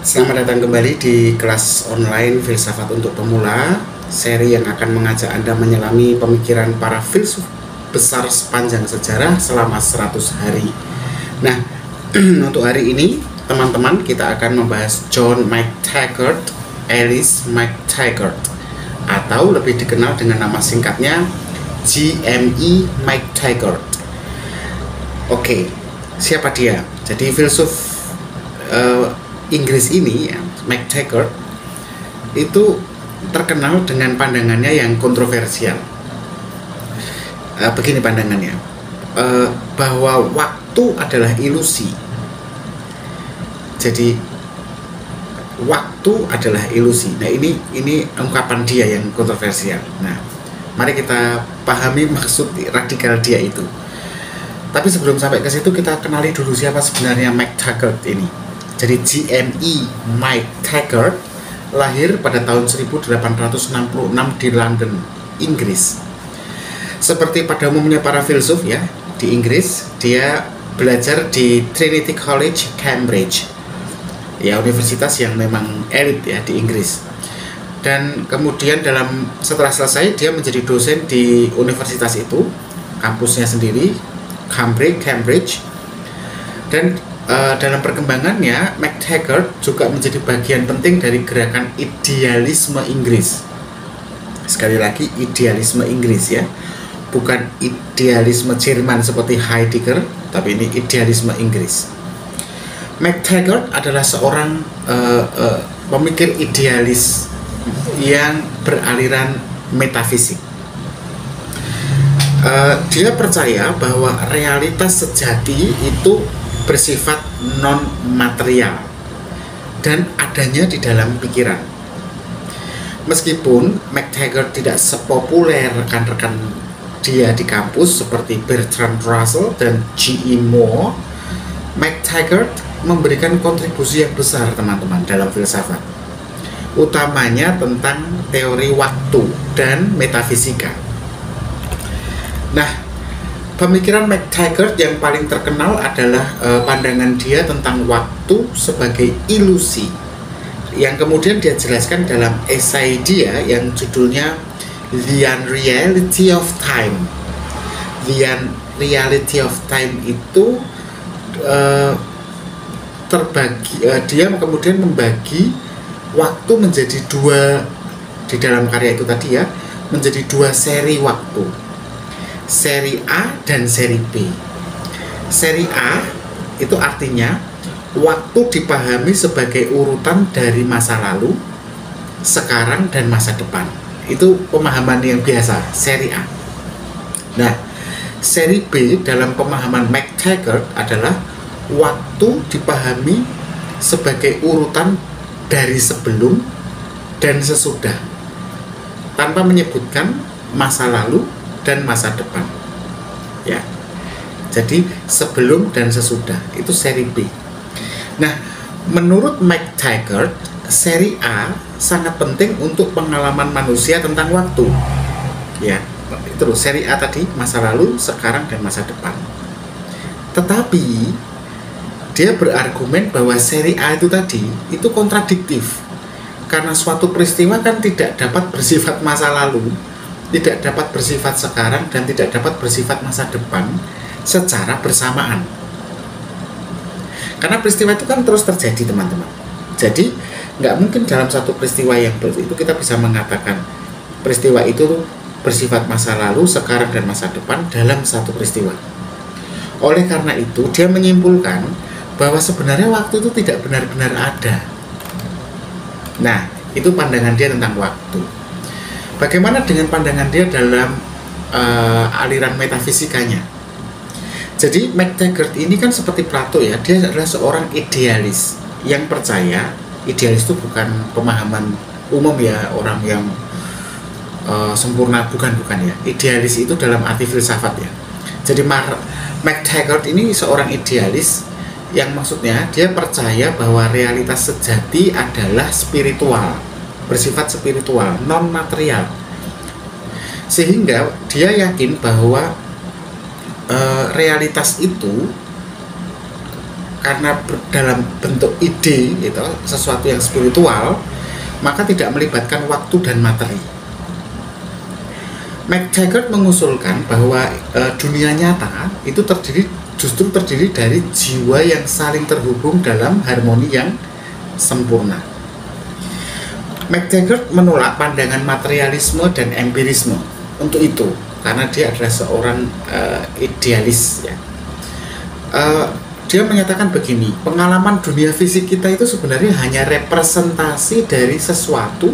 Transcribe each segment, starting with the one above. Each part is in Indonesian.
Selamat datang kembali di kelas online Filsafat untuk Pemula, seri yang akan mengajak Anda menyelami pemikiran para filsuf besar sepanjang sejarah selama 100 hari. Nah, untuk hari ini, teman-teman, kita akan membahas John McTaggart, Alice McTaggart, atau lebih dikenal dengan nama singkatnya J.M.E. McTaggart. Oke, siapa dia? Jadi filsuf Inggris ini, ya, McTaggart, itu terkenal dengan pandangannya yang kontroversial. Begini pandangannya, bahwa waktu adalah ilusi. Jadi waktu adalah ilusi. Nah, ini ungkapan dia yang kontroversial. Nah, mari kita pahami maksud radikal dia itu. Tapi sebelum sampai ke situ, kita kenali dulu siapa sebenarnya McTaggart ini. Jadi J.M.E. McTaggart lahir pada tahun 1866 di London, Inggris. Seperti pada umumnya para filsuf, ya, di Inggris, dia belajar di Trinity College, Cambridge, ya, universitas yang memang elit, ya, di Inggris. Dan kemudian setelah selesai, dia menjadi dosen di universitas itu, kampusnya sendiri, Cambridge. Dan dalam perkembangannya, McTaggart juga menjadi bagian penting dari gerakan idealisme Inggris. Sekali lagi, idealisme Inggris, ya, bukan idealisme Jerman seperti Heidegger, tapi ini idealisme Inggris. McTaggart adalah seorang pemikir idealis yang beraliran metafisik. Dia percaya bahwa realitas sejati itu bersifat non-material dan adanya di dalam pikiran. Meskipun McTaggart tidak sepopuler rekan-rekan dia di kampus seperti Bertrand Russell dan G.E. Moore, McTaggart memberikan kontribusi yang besar, teman-teman, dalam filsafat, utamanya tentang teori waktu dan metafisika. Nah, pemikiran McTaggart yang paling terkenal adalah pandangan dia tentang waktu sebagai ilusi, yang kemudian dia jelaskan dalam esai dia yang judulnya The Unreality of Time. The Unreality of Time itu dia kemudian membagi waktu menjadi dua, di dalam karya itu tadi, ya, menjadi dua seri waktu, seri A dan seri B. Seri A itu artinya waktu dipahami sebagai urutan dari masa lalu, sekarang, dan masa depan. Itu pemahaman yang biasa, seri A. Nah, seri B dalam pemahaman McTaggart adalah waktu dipahami sebagai urutan dari sebelum dan sesudah, tanpa menyebutkan masa lalu dan masa depan, ya. Jadi sebelum dan sesudah itu seri B. Nah, menurut McTaggart, seri A sangat penting untuk pengalaman manusia tentang waktu, ya. Itu loh, seri A tadi, masa lalu, sekarang, dan masa depan. Tetapi dia berargumen bahwa seri A itu tadi itu kontradiktif, karena suatu peristiwa kan tidak dapat bersifat masa lalu, tidak dapat bersifat sekarang, dan tidak dapat bersifat masa depan secara bersamaan. Karena peristiwa itu kan terus terjadi, teman-teman. Jadi nggak mungkin dalam satu peristiwa yang itu kita bisa mengatakan peristiwa itu bersifat masa lalu, sekarang, dan masa depan dalam satu peristiwa. Oleh karena itu, dia menyimpulkan bahwa sebenarnya waktu itu tidak benar-benar ada. Nah, itu pandangan dia tentang waktu. Bagaimana dengan pandangan dia dalam aliran metafisikanya? Jadi McTaggart ini kan seperti Plato, ya, dia adalah seorang idealis yang percaya, idealis itu bukan pemahaman umum, ya, orang yang sempurna, bukan, ya. Idealis itu dalam arti filsafat, ya. Jadi McTaggart ini seorang idealis yang maksudnya dia percaya bahwa realitas sejati adalah spiritual, bersifat spiritual, non material, sehingga dia yakin bahwa realitas itu karena dalam bentuk ide itu sesuatu yang spiritual, maka tidak melibatkan waktu dan materi. McTaggart mengusulkan bahwa dunia nyata itu justru terdiri dari jiwa yang saling terhubung dalam harmoni yang sempurna. McTaggart menolak pandangan materialisme dan empirisme untuk itu, karena dia adalah seorang idealis ya. Dia menyatakan begini, pengalaman dunia fisik kita itu sebenarnya hanya representasi dari sesuatu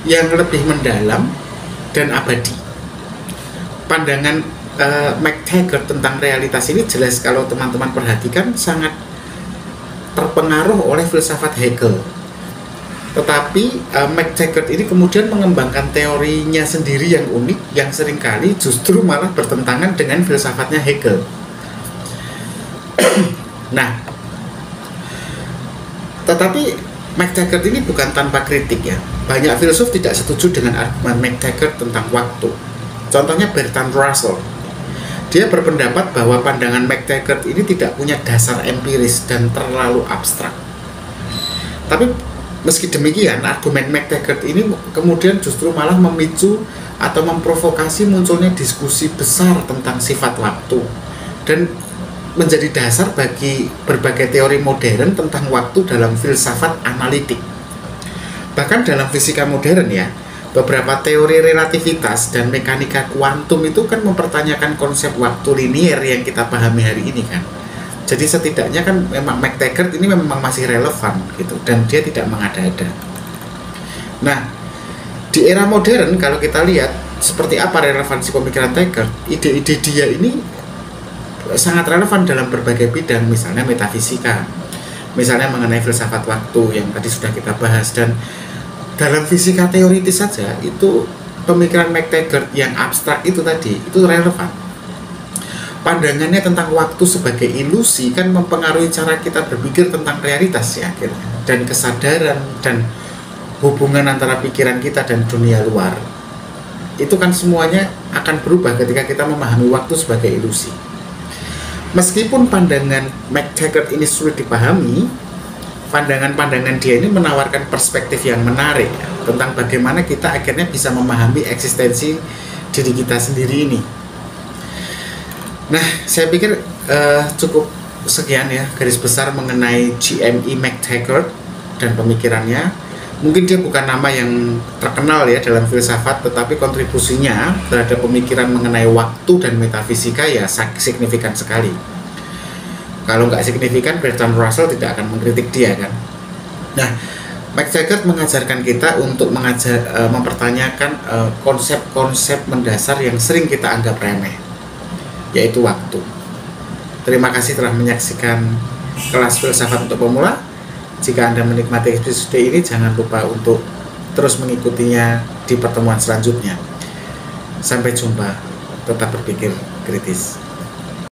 yang lebih mendalam dan abadi. Pandangan McTaggart tentang realitas ini jelas kalau teman-teman perhatikan sangat terpengaruh oleh filsafat Hegel. Tetapi McTaggart ini kemudian mengembangkan teorinya sendiri yang unik, yang seringkali justru malah bertentangan dengan filsafatnya Hegel. Nah, tetapi McTaggart ini bukan tanpa kritik ya. Banyak filsuf tidak setuju dengan argumen McTaggart tentang waktu. Contohnya Bertrand Russell. Dia berpendapat bahwa pandangan McTaggart ini tidak punya dasar empiris dan terlalu abstrak. Tapi meski demikian, argumen McTaggart ini kemudian justru malah memicu atau memprovokasi munculnya diskusi besar tentang sifat waktu dan menjadi dasar bagi berbagai teori modern tentang waktu dalam filsafat analitik. Bahkan dalam fisika modern ya, beberapa teori relativitas dan mekanika kuantum itu kan mempertanyakan konsep waktu linier yang kita pahami hari ini kan. Jadi setidaknya kan memang McTaggart ini memang masih relevan gitu, dan dia tidak mengada-ada. Nah, di era modern kalau kita lihat seperti apa relevansi pemikiran Taggart, ide-ide dia ini sangat relevan dalam berbagai bidang, misalnya metafisika, misalnya mengenai filsafat waktu yang tadi sudah kita bahas, dan dalam fisika teoritis saja itu pemikiran McTaggart yang abstrak itu tadi itu relevan. Pandangannya tentang waktu sebagai ilusi kan mempengaruhi cara kita berpikir tentang realitas ya akhirnya, dan kesadaran dan hubungan antara pikiran kita dan dunia luar. Itu kan semuanya akan berubah ketika kita memahami waktu sebagai ilusi. Meskipun pandangan McTaggart ini sulit dipahami, pandangan-pandangan dia ini menawarkan perspektif yang menarik tentang bagaimana kita akhirnya bisa memahami eksistensi diri kita sendiri ini. Nah, saya pikir cukup sekian ya garis besar mengenai GME McTaggart dan pemikirannya. Mungkin dia bukan nama yang terkenal ya dalam filsafat, tetapi kontribusinya terhadap pemikiran mengenai waktu dan metafisika ya signifikan sekali. Kalau nggak signifikan, Bertrand Russell tidak akan mengkritik dia kan. Nah, McTaggart mengajarkan kita untuk mempertanyakan konsep-konsep mendasar yang sering kita anggap remeh, yaitu waktu. Terima kasih telah menyaksikan kelas filsafat untuk pemula. Jika Anda menikmati episode ini, jangan lupa untuk terus mengikutinya di pertemuan selanjutnya. Sampai jumpa, tetap berpikir kritis.